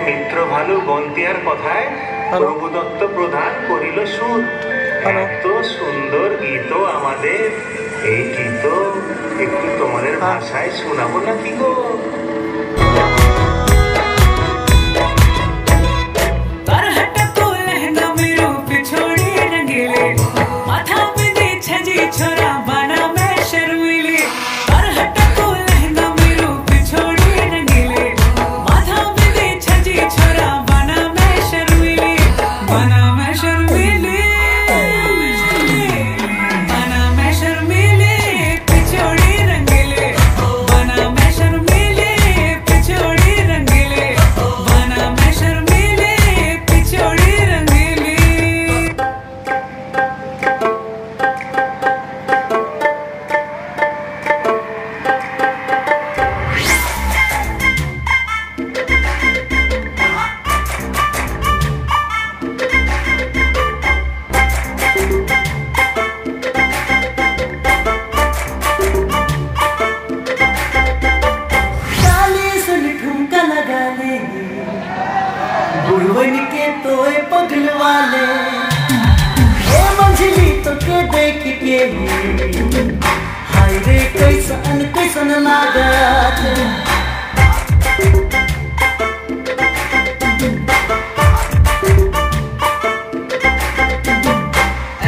মিত্র value বন্তিয়ার কথায় প্রভুদত্ত প্রধান করিল সুর। এত সুন্দর গীত আমাদের, এই গীত একটু তোমাদের ভাষায় শোনাবো নাকি গো? हाय रे कैसन कैसन लागत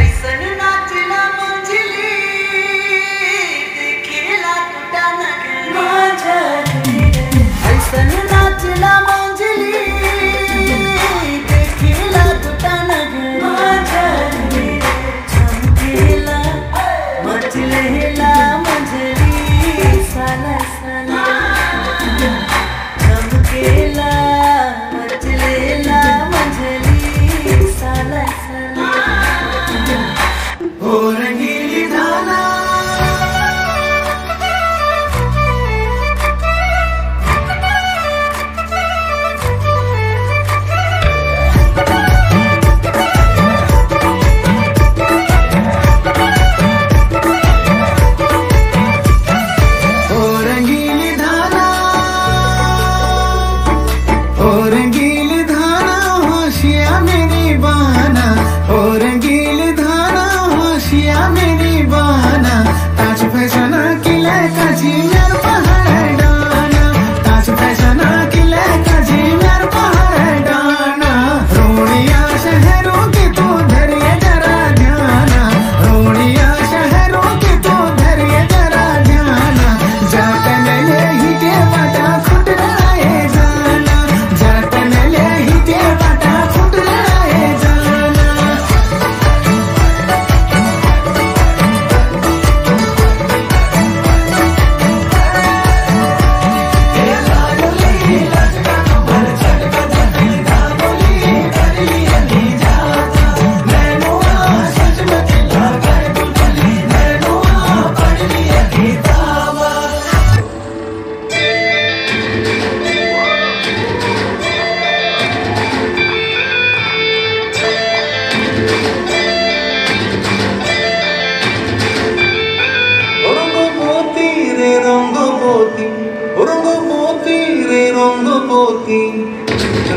ऐसन नाचला मंझली देखिला टूटा नगर माझली ऐसन नाचला मंझली देखिला टूटा नगर माझली चमकीला मचलेला मंझली साला साला चमकेला मचलेला मंझली साला साला हो रंगीली धाना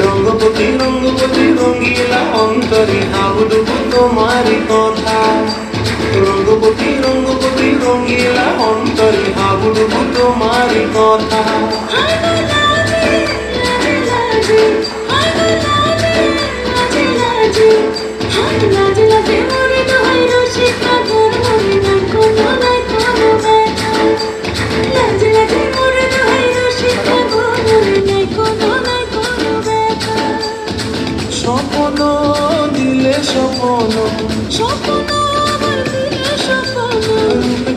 রঙ্গপতি রঙ্গপতি রঙ্গিলা অন্তরে হাবুডুবু তোমারি কথা। রঙ্গপতি রঙ্গপতি রঙ্গিলা অন্তরে হাবুডুবু তোমারি কথা। স্বপ্ন দিলে স্বপ্ন স্বপ্ন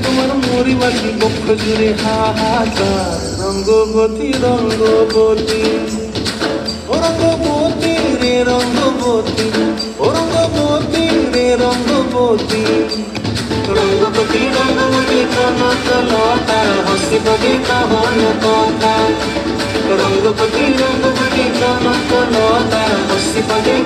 তোমার মরিবাসী বক্ষ জুড়ে হাহাকার। রঙ্গবতী রঙ্গবতী ও রঙ্গবতী রে রঙ্গবতী ও রঙ্গবতী রে রঙ্গবতী রঙ্গবতী রঙ্গবতী কানা চমকলতা হসি বগে কহন কথা রঙ্গপতি চমকলতা হসি বগে